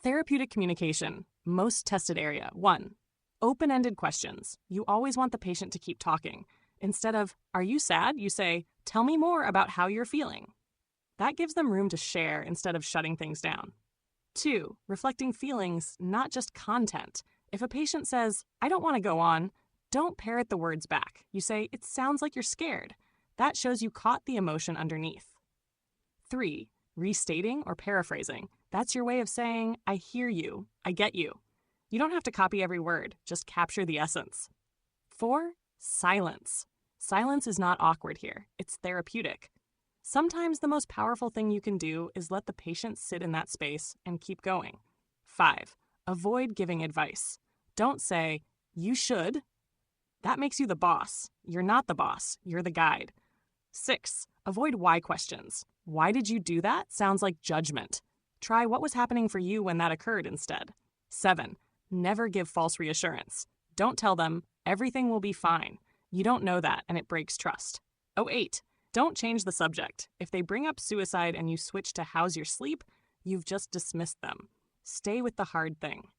Therapeutic communication, most tested area. 1. Open-ended questions. You always want the patient to keep talking. Instead of, "Are you sad?" you say, "Tell me more about how you're feeling." That gives them room to share instead of shutting things down. 2. Reflecting feelings, not just content. If a patient says, "I don't want to go on," don't parrot the words back. You say, "It sounds like you're scared." That shows you caught the emotion underneath. 3. Restating or paraphrasing. That's your way of saying, "I hear you, I get you." You don't have to copy every word, just capture the essence. 4. Silence. Silence is not awkward here, it's therapeutic. Sometimes the most powerful thing you can do is let the patient sit in that space and keep going. 5. Avoid giving advice. Don't say, "You should." That makes you the boss. You're not the boss, you're the guide. 6. Avoid why questions. "Why did you do that?" sounds like judgment. Try "What was happening for you when that occurred?" instead. 7. Never give false reassurance. Don't tell them, "Everything will be fine." You don't know that, and it breaks trust. 8. Don't change the subject. If they bring up suicide and you switch to "How's your sleep?" you've just dismissed them. Stay with the hard thing.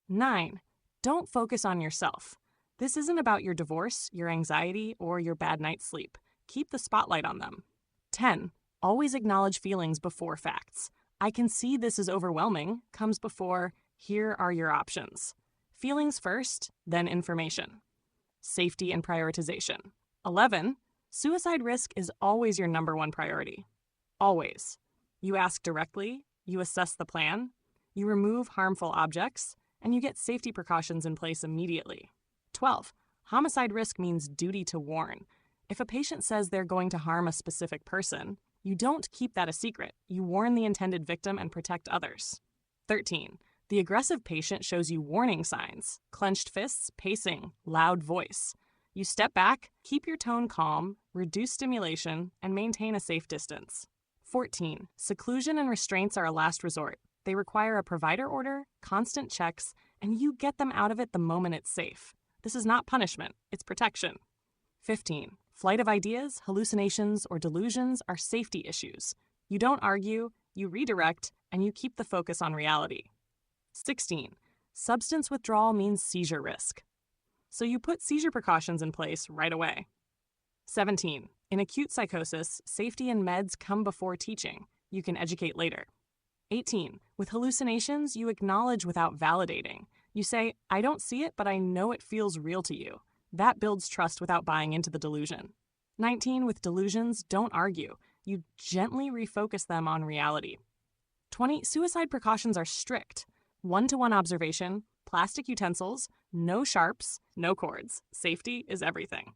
9. Don't focus on yourself. This isn't about your divorce, your anxiety, or your bad night's sleep. Keep the spotlight on them. 10. Always acknowledge feelings before facts. "I can see this is overwhelming" comes before "Here are your options." Feelings first, then information. Safety and prioritization. 11. Suicide risk is always your number one priority. Always. You ask directly, you assess the plan, you remove harmful objects, and you get safety precautions in place immediately. 12. Homicide risk means duty to warn. If a patient says they're going to harm a specific person, you don't keep that a secret. You warn the intended victim and protect others. 13. The aggressive patient shows you warning signs: clenched fists, pacing, loud voice. You step back, keep your tone calm, reduce stimulation, and maintain a safe distance. 14. Seclusion and restraints are a last resort. They require a provider order, constant checks, and you get them out of it the moment it's safe. This is not punishment, it's protection. 15. Flight of ideas, hallucinations, or delusions are safety issues. You don't argue, you redirect, and you keep the focus on reality. 16. Substance withdrawal means seizure risk. So you put seizure precautions in place right away. 17. In acute psychosis, safety and meds come before teaching. You can educate later. 18. With hallucinations, you acknowledge without validating. You say, "I don't see it, but I know it feels real to you." That builds trust without buying into the delusion. 19. With delusions, don't argue. You gently refocus them on reality. 20. Suicide precautions are strict. One-to-one observation, plastic utensils, no sharps, no cords. Safety is everything.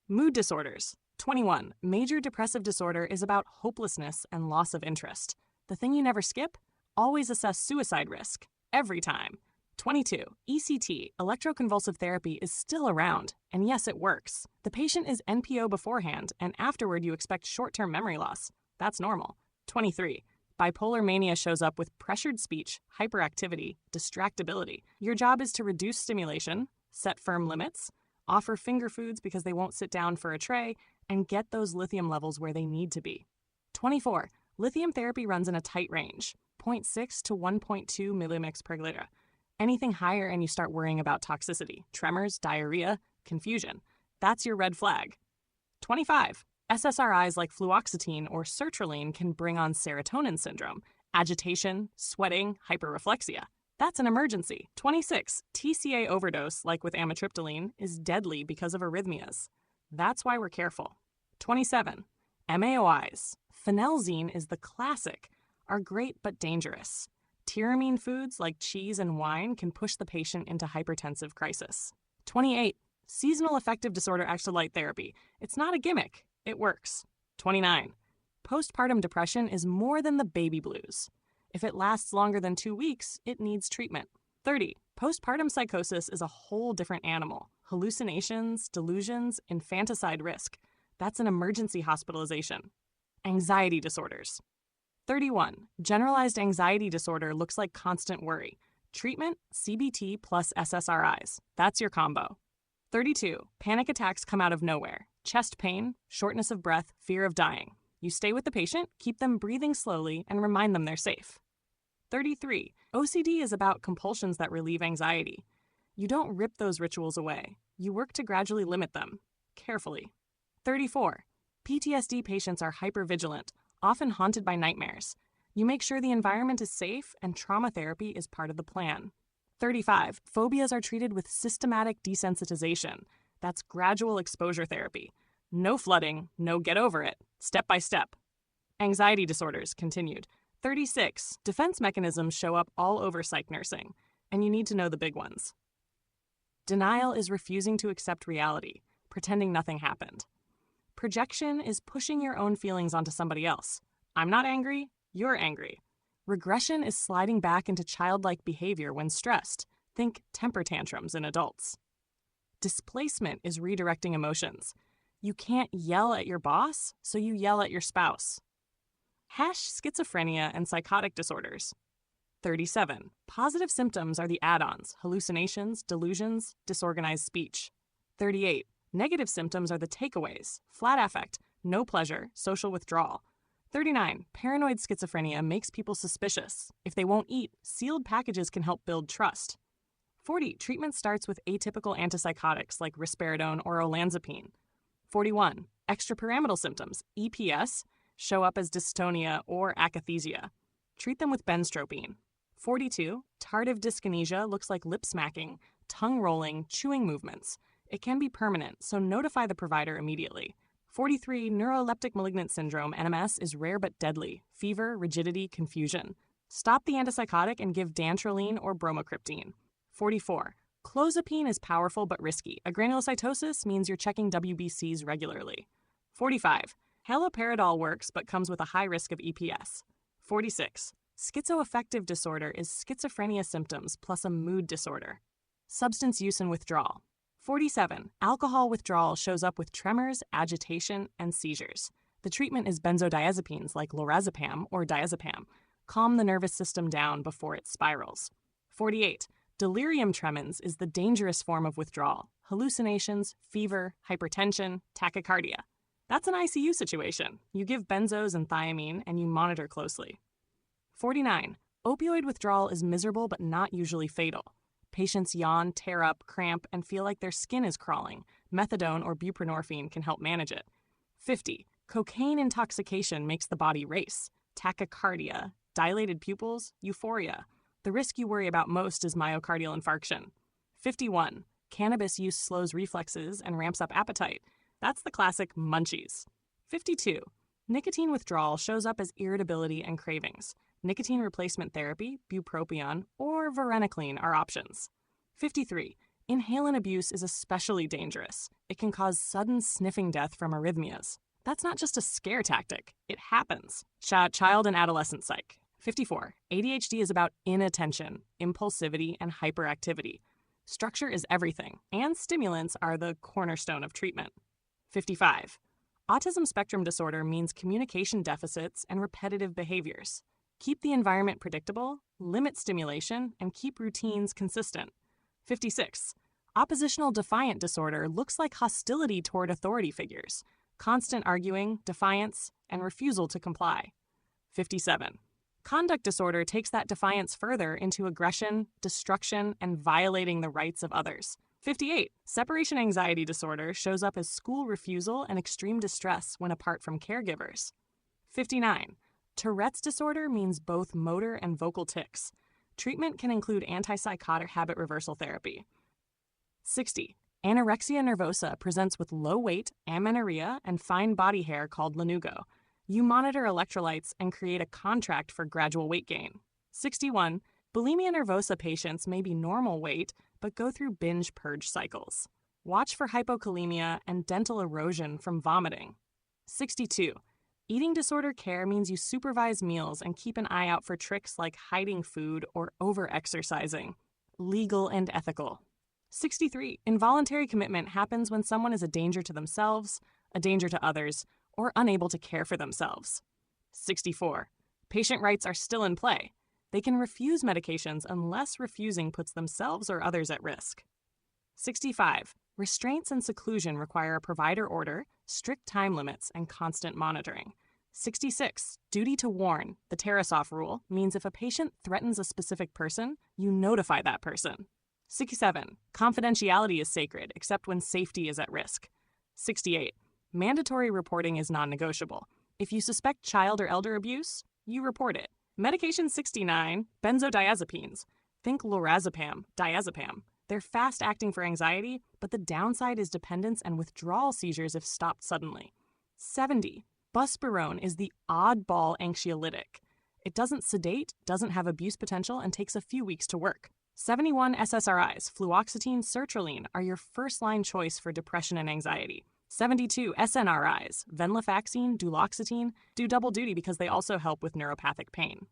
Mood disorders. 21. Major depressive disorder is about hopelessness and loss of interest. The thing you never skip? Always assess suicide risk. Every time. 22. ECT, electroconvulsive therapy, is still around, and yes, it works. The patient is NPO beforehand, and afterward you expect short-term memory loss. That's normal. 23. Bipolar mania shows up with pressured speech, hyperactivity, distractibility. Your job is to reduce stimulation, set firm limits, offer finger foods because they won't sit down for a tray, and get those lithium levels where they need to be. 24. Lithium therapy runs in a tight range, 0.6 to 1.2 millimix per liter. Anything higher and you start worrying about toxicity, tremors, diarrhea, confusion. That's your red flag. 25. SSRIs like fluoxetine or sertraline can bring on serotonin syndrome, agitation, sweating, hyperreflexia. That's an emergency. 26. TCA overdose, like with amitriptyline, is deadly because of arrhythmias. That's why we're careful. 27. MAOIs. Phenelzine is the classic, are great but dangerous. Tyramine foods like cheese and wine can push the patient into hypertensive crisis. 28. Seasonal affective disorder extra-light therapy. It's not a gimmick. It works. 29. Postpartum depression is more than the baby blues. If it lasts longer than 2 weeks, it needs treatment. 30. Postpartum psychosis is a whole different animal. Hallucinations, delusions, infanticide risk. That's an emergency hospitalization. Anxiety disorders. 31. Generalized anxiety disorder looks like constant worry. Treatment, CBT plus SSRIs. That's your combo. 32. Panic attacks come out of nowhere. Chest pain, shortness of breath, fear of dying. You stay with the patient, keep them breathing slowly, and remind them they're safe. 33. OCD is about compulsions that relieve anxiety. You don't rip those rituals away. You work to gradually limit them, carefully. 34. PTSD patients are hypervigilant, often haunted by nightmares. You make sure the environment is safe, and trauma therapy is part of the plan. 35. Phobias are treated with systematic desensitization. That's gradual exposure therapy. No flooding, no get over it, step by step. Anxiety disorders continued. 36. Defense mechanisms show up all over psych nursing, and you need to know the big ones. Denial is refusing to accept reality, pretending nothing happened. Projection is pushing your own feelings onto somebody else. I'm not angry, you're angry. Regression is sliding back into childlike behavior when stressed. Think temper tantrums in adults. Displacement is redirecting emotions. You can't yell at your boss, so you yell at your spouse. Schizophrenia and psychotic disorders. 37. Positive symptoms are the add-ons: hallucinations, delusions, disorganized speech. 38. Negative symptoms are the takeaways: flat affect, no pleasure, social withdrawal. 39. Paranoid schizophrenia makes people suspicious. If they won't eat, sealed packages can help build trust. 40. Treatment starts with atypical antipsychotics like risperidone or olanzapine. 41. Extrapyramidal symptoms, EPS, show up as dystonia or akathisia. Treat them with benztropine. 42. Tardive dyskinesia looks like lip smacking, tongue rolling, chewing movements. It can be permanent, so notify the provider immediately. 43. Neuroleptic malignant syndrome, NMS, is rare but deadly. Fever, rigidity, confusion. Stop the antipsychotic and give dantrolene or bromocriptine. 44. Clozapine is powerful but risky. Agranulocytosis means you're checking WBCs regularly. 45. Haloperidol works but comes with a high risk of EPS. 46. Schizoaffective disorder is schizophrenia symptoms plus a mood disorder. Substance use and withdrawal. 47. Alcohol withdrawal shows up with tremors, agitation, and seizures. The treatment is benzodiazepines like lorazepam or diazepam. Calm the nervous system down before it spirals. 48. Delirium tremens is the dangerous form of withdrawal. Hallucinations, fever, hypertension, tachycardia. That's an ICU situation. You give benzos and thiamine, and you monitor closely. 49. Opioid withdrawal is miserable but not usually fatal. Patients yawn, tear up, cramp, and feel like their skin is crawling. Methadone or buprenorphine can help manage it. 50. Cocaine intoxication makes the body race. Tachycardia, dilated pupils, euphoria. The risk you worry about most is myocardial infarction. 51. Cannabis use slows reflexes and ramps up appetite. That's the classic munchies. 52. Nicotine withdrawal shows up as irritability and cravings. Nicotine replacement therapy, bupropion, or varenicline are options. 53. Inhalant abuse is especially dangerous. It can cause sudden sniffing death from arrhythmias. That's not just a scare tactic. It happens. Child and adolescent psych. 54. ADHD is about inattention, impulsivity, and hyperactivity. Structure is everything, and stimulants are the cornerstone of treatment. 55. Autism spectrum disorder means communication deficits and repetitive behaviors. Keep the environment predictable, limit stimulation, and keep routines consistent. 56. Oppositional defiant disorder looks like hostility toward authority figures, constant arguing, defiance, and refusal to comply. 57. Conduct disorder takes that defiance further into aggression, destruction, and violating the rights of others. 58. Separation anxiety disorder shows up as school refusal and extreme distress when apart from caregivers. 59. Tourette's disorder means both motor and vocal tics. Treatment can include antipsychotic habit reversal therapy. 60. Anorexia nervosa presents with low weight, amenorrhea, and fine body hair called lanugo. You monitor electrolytes and create a contract for gradual weight gain. 61. Bulimia nervosa patients may be normal weight, but go through binge purge cycles. Watch for hypokalemia and dental erosion from vomiting. 62. Eating disorder care means you supervise meals and keep an eye out for tricks like hiding food or over-exercising. Legal and ethical. 63. Involuntary commitment happens when someone is a danger to themselves, a danger to others, or unable to care for themselves. 64. Patient rights are still in play. They can refuse medications unless refusing puts themselves or others at risk. 65. Restraints and seclusion require a provider order, strict time limits, and constant monitoring. 66. Duty to warn. The Tarasov rule means if a patient threatens a specific person, you notify that person. 67. Confidentiality is sacred, except when safety is at risk. 68. Mandatory reporting is non-negotiable. If you suspect child or elder abuse, you report it. Medication 69. Benzodiazepines. Think lorazepam, diazepam. They're fast-acting for anxiety, but the downside is dependence and withdrawal seizures if stopped suddenly. 70. Buspirone is the oddball anxiolytic. It doesn't sedate, doesn't have abuse potential, and takes a few weeks to work. 71 SSRIs, fluoxetine, sertraline, are your first-line choice for depression and anxiety. 72 SNRIs, venlafaxine, duloxetine, do double duty because they also help with neuropathic pain.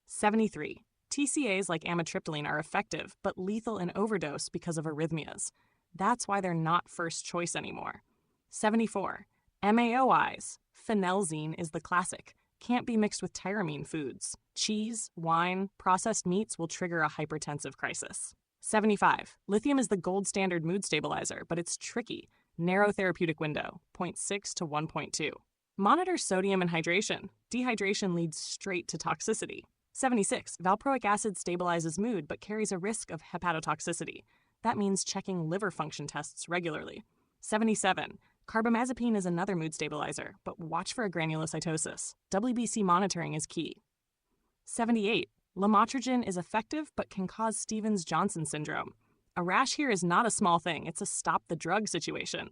73. TCAs like amitriptyline are effective, but lethal in overdose because of arrhythmias. That's why they're not first choice anymore. 74. MAOIs. Phenelzine is the classic. Can't be mixed with tyramine foods. Cheese, wine, processed meats will trigger a hypertensive crisis. 75. Lithium is the gold standard mood stabilizer, but it's tricky. Narrow therapeutic window, 0.6 to 1.2. Monitor sodium and hydration. Dehydration leads straight to toxicity. 76. Valproic acid stabilizes mood, but carries a risk of hepatotoxicity. That means checking liver function tests regularly. 77. Carbamazepine is another mood stabilizer, but watch for a granulocytosis. WBC monitoring is key. 78. Lamotrigine is effective, but can cause Stevens-Johnson syndrome. A rash here is not a small thing, it's a stop-the-drug situation.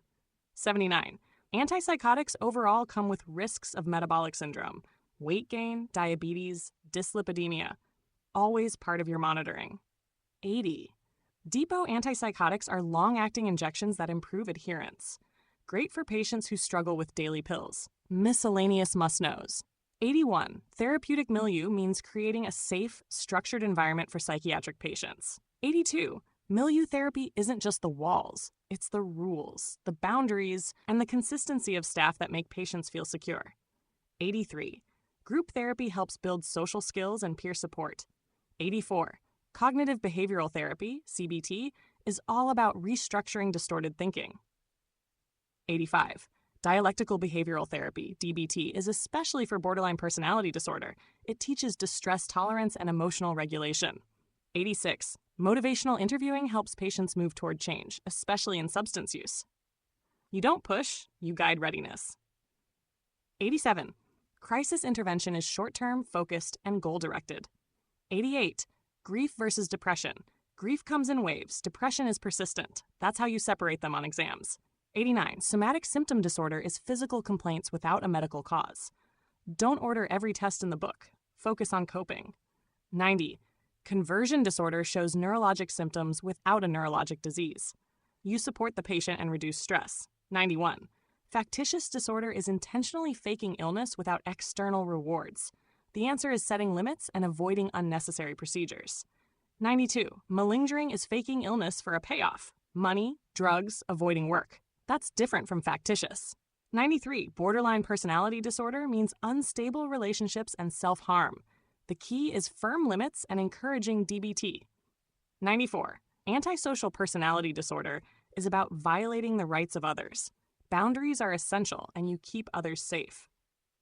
79. Antipsychotics overall come with risks of metabolic syndrome, weight gain, diabetes, dyslipidemia. Always part of your monitoring. 80. Depot antipsychotics are long-acting injections that improve adherence. Great for patients who struggle with daily pills. Miscellaneous must-knows. 81. Therapeutic milieu means creating a safe, structured environment for psychiatric patients. 82. Milieu therapy isn't just the walls. It's the rules, the boundaries, and the consistency of staff that make patients feel secure. 83. Group therapy helps build social skills and peer support. 84. Cognitive behavioral therapy, CBT, is all about restructuring distorted thinking. 85. Dialectical behavioral therapy, DBT, is especially for borderline personality disorder. It teaches distress tolerance and emotional regulation. 86. Motivational interviewing helps patients move toward change, especially in substance use. You don't push, you guide readiness. 87. Crisis intervention is short-term, focused, and goal-directed. 88. Grief versus depression. Grief comes in waves. Depression is persistent. That's how you separate them on exams. 89. Somatic symptom disorder is physical complaints without a medical cause. Don't order every test in the book. Focus on coping. 90. Conversion disorder shows neurologic symptoms without a neurologic disease. You support the patient and reduce stress. 91. Factitious disorder is intentionally faking illness without external rewards. The answer is setting limits and avoiding unnecessary procedures. 92. Malingering is faking illness for a payoff. Money, drugs, avoiding work. That's different from factitious. 93. Borderline personality disorder means unstable relationships and self-harm. The key is firm limits and encouraging DBT. 94. Antisocial personality disorder is about violating the rights of others. Boundaries are essential, and you keep others safe.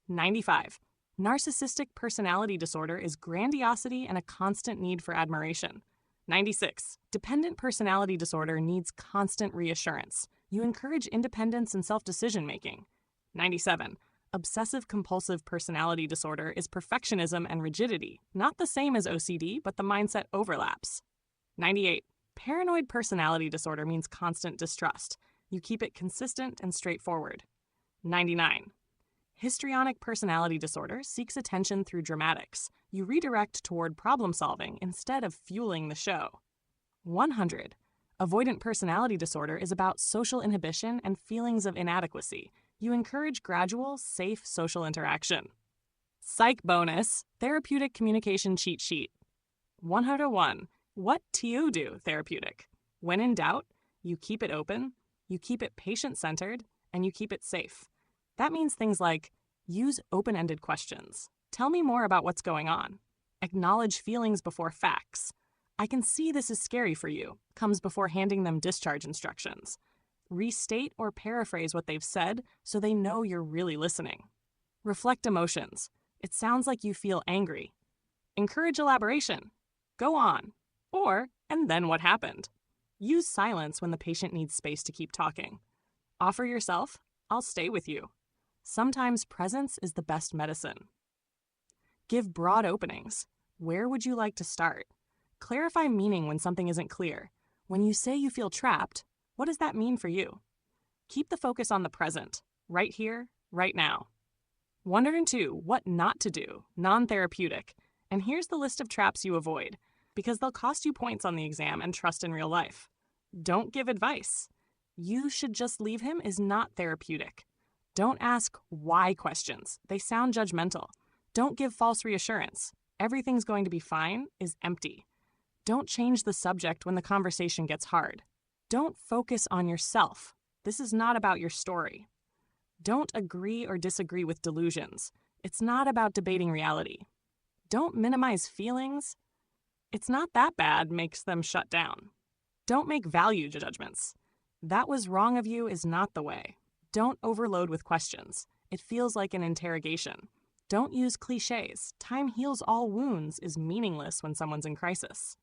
95. Narcissistic personality disorder is grandiosity and a constant need for admiration. 96. Dependent personality disorder needs constant reassurance. You encourage independence and self-decision-making. 97. Obsessive-compulsive personality disorder is perfectionism and rigidity. Not the same as OCD, but the mindset overlaps. 98. Paranoid personality disorder means constant distrust. You keep it consistent and straightforward. 99. Histrionic personality disorder seeks attention through dramatics. You redirect toward problem-solving instead of fueling the show. 100. Avoidant personality disorder is about social inhibition and feelings of inadequacy. You encourage gradual, safe social interaction. Psych bonus, therapeutic communication cheat sheet. 101. What to do therapeutic? When in doubt, you keep it open, you keep it patient-centered, and you keep it safe. That means things like, use open-ended questions. Tell me more about what's going on. Acknowledge feelings before facts. I can see this is scary for you, comes before handing them discharge instructions. Restate or paraphrase what they've said so they know you're really listening. Reflect emotions. It sounds like you feel angry. Encourage elaboration. Go on. Or, and then what happened? Use silence when the patient needs space to keep talking. Offer yourself, I'll stay with you. Sometimes presence is the best medicine. Give broad openings. Where would you like to start? Clarify meaning when something isn't clear. When you say you feel trapped, what does that mean for you? Keep the focus on the present, right here, right now. 102, what not to do, non-therapeutic. And here's the list of traps you avoid, because they'll cost you points on the exam and trust in real life. Don't give advice. You should just leave him is not therapeutic. Don't ask why questions. They sound judgmental. Don't give false reassurance. Everything's going to be fine is empty. Don't change the subject when the conversation gets hard. Don't focus on yourself. This is not about your story. Don't agree or disagree with delusions. It's not about debating reality. Don't minimize feelings. It's not that bad makes them shut down. Don't make value judgments. That was wrong of you is not the way. Don't overload with questions. It feels like an interrogation. Don't use cliches. Time heals all wounds is meaningless when someone's in crisis.